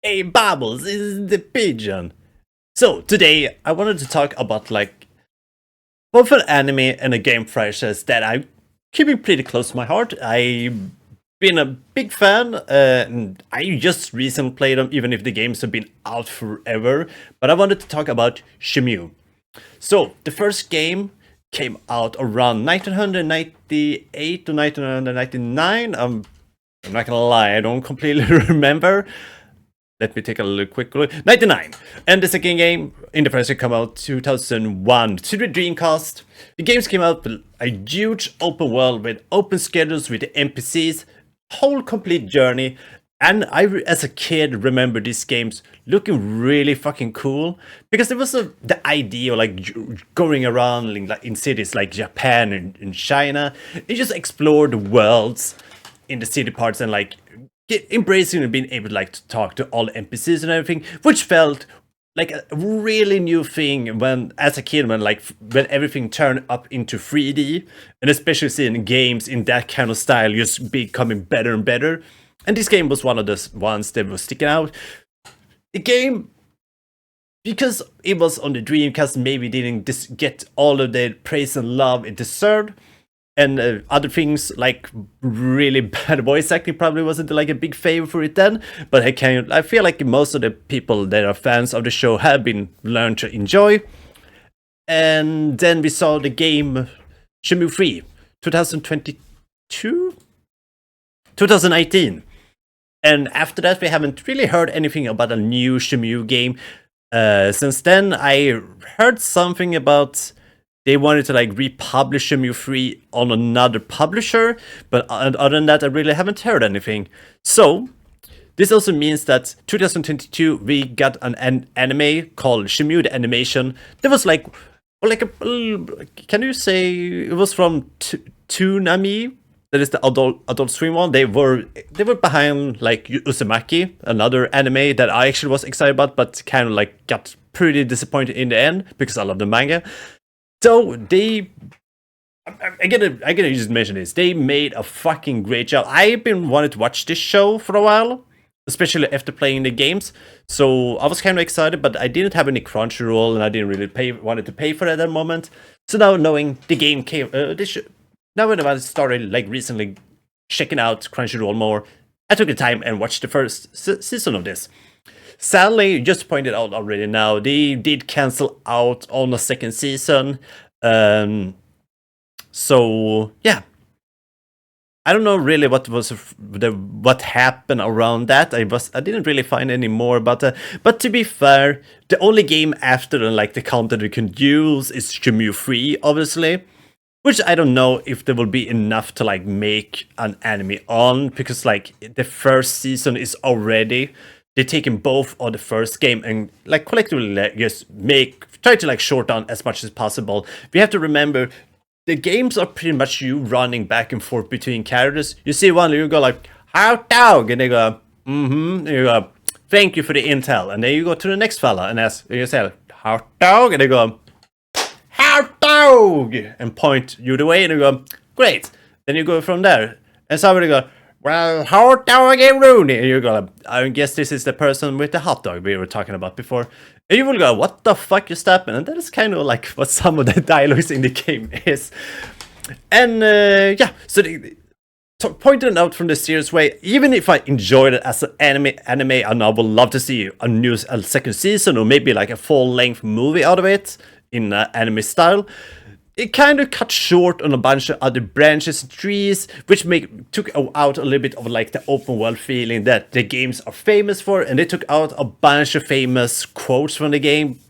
Hey Bubbles, this is the Pigeon. So today I wanted to talk about like both an anime and a game franchise that I'm keeping pretty close to my heart. I've been a big fan, and I just recently played them, even if the games have been out forever. But I wanted to talk about Shenmue. So the first game came out around 1998 to 1999. I'm not gonna lie, I don't completely remember. Let me take a little quick look. 99! And the second game in the first came out 2001 to the Dreamcast. The games came out with a huge open world with open schedules with the NPCs, whole complete journey. And as a kid, remember these games looking really fucking cool because it was the idea of like going around in cities like Japan and China and just explore the worlds in the city parts and like embracing and being able to like to talk to all the NPCs and everything, which felt like a really new thing when as a kid when everything turned up into 3D, and especially seeing games in that kind of style just becoming better and better. And this game was one of those ones that was sticking out. The game, because it was on the Dreamcast, maybe didn't get all of the praise and love it deserved, and other things like really bad voice acting probably wasn't like a big favor for it then. But I feel like most of the people that are fans of the show have been learned to enjoy. And then we saw the game Shenmue 3, 2022, 2019. And after that, we haven't really heard anything about a new Shenmue game. Since then, I heard something about they wanted to like republish Shenmue 3 on another publisher, but other than that, I really haven't heard anything. So this also means that 2022 we got an anime called Shenmue the Animation. That was like can you say it was from Toonami? That is the Adult Swim one. They were behind like Uzumaki, another anime that I actually was excited about, but kind of like got pretty disappointed in the end because I love the manga. So I gotta just mention this. They made a fucking great job. I've been wanting to watch this show for a while, especially after playing the games. So I was kind of excited, but I didn't have any Crunchyroll, and I didn't really wanted to pay for it at that moment. So now knowing the game came, now when I started like recently checking out Crunchyroll more, I took the time and watched the first season of this. Sadly, just pointed out already now, they did cancel out on the second season. So yeah, I don't know really what happened around that. I didn't really find any more, but to be fair, the only game after like the content we can use is Shenmue 3, obviously. Which I don't know if there will be enough to like make an anime on, because like the first season is already they're taking both of the first game and like collectively like, just try to like short down as much as possible. We have to remember the games are pretty much you running back and forth between characters. You see one, you go like "How dog," and they go and you go "Thank you for the intel," and then you go to the next fella and you say "How dog," and they go "How dog," and point you the way, and you go "Great." Then you go from there, and somebody go "Well, hot dog and Rooney," and you go, I guess this is the person with the hot dog we were talking about before. And you will go, what the fuck just happened? And that is kind of like what some of the dialogues in the game is. And yeah, so pointing out from the serious way, even if I enjoyed it as an anime, and I would love to see a second season or maybe like a full-length movie out of it in anime style, it kind of cut short on a bunch of other branches and trees, which took out a little bit of like the open world feeling that the games are famous for, and they took out a bunch of famous quotes from the game.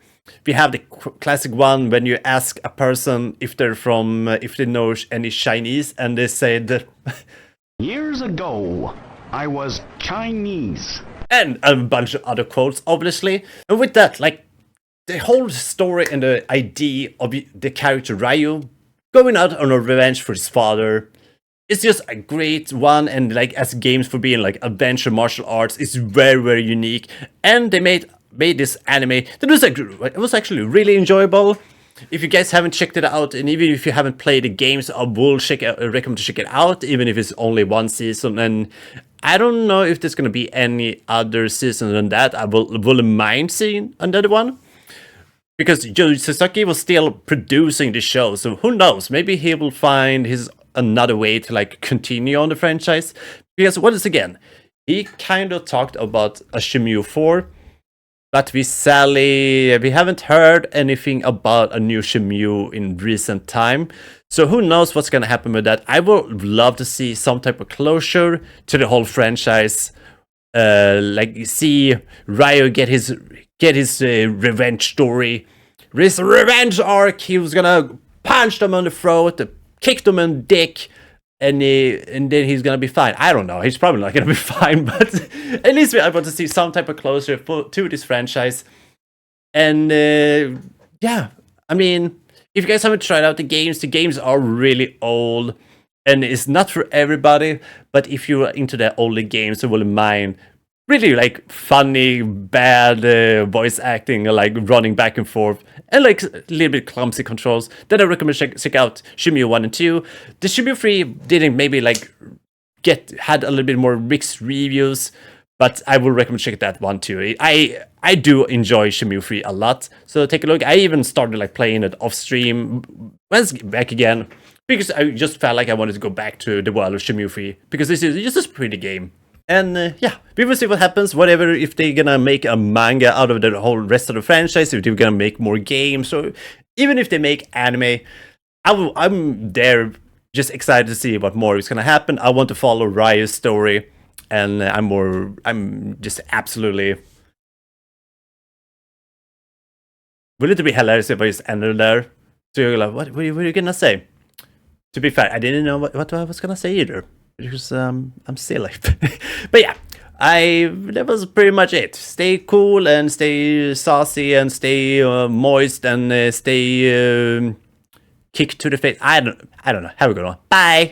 We have the classic one when you ask a person if they know any Chinese, and they said, "Years ago, I was Chinese." And a bunch of other quotes, obviously. And with that, like, the whole story and the idea of the character Ryu going out on a revenge for his father is just a great one, and like as games for being like adventure martial arts is very, very unique. And they made this anime that was actually really enjoyable. If you guys haven't checked it out, and even if you haven't played the games, I will recommend to check it out, even if it's only one season. And I don't know if there's gonna be any other season than that. I wouldn't mind seeing another one. Because Joe Suzuki was still producing the show, so who knows? Maybe he will find his another way to like continue on the franchise. Because once again, he kind of talked about a Shenmue 4, but we haven't heard anything about a new Shenmue in recent time. So who knows what's gonna happen with that? I would love to see some type of closure to the whole franchise. Like see Ryo get his revenge story, his revenge arc. He was gonna punch them on the throat, kick them in the dick, and then he's gonna be fine. I don't know. He's probably not gonna be fine, but at least I want to see some type of closure to this franchise. And yeah, I mean, if you guys haven't tried out the games are really old. And it's not for everybody, but if you're into the older games, you will mind really like funny, bad voice acting, like running back and forth, and like a little bit clumsy controls, then I recommend check out Shenmue 1 and 2. The Shenmue 3 didn't maybe like had a little bit more mixed reviews, but I would recommend check that one too. I do enjoy Shenmue 3 a lot, so take a look. I even started like playing it off stream. Let's get back again. Because I just felt like I wanted to go back to the world of Shenmue 3. Because this is just a pretty game. And yeah, we will see what happens. Whatever, if they're gonna make a manga out of the whole rest of the franchise, if they're gonna make more games, or even if they make anime, I'm there just excited to see what more is gonna happen. I want to follow Ryo's story. And I'm just absolutely... Wouldn't it be hilarious if I just ended there? So you're like, what are you gonna say? To be fair, I didn't know what I was gonna say either, because I'm silly. But yeah, that was pretty much it. Stay cool and stay saucy and stay moist and stay kick to the face. I don't know. Have a good one. Bye.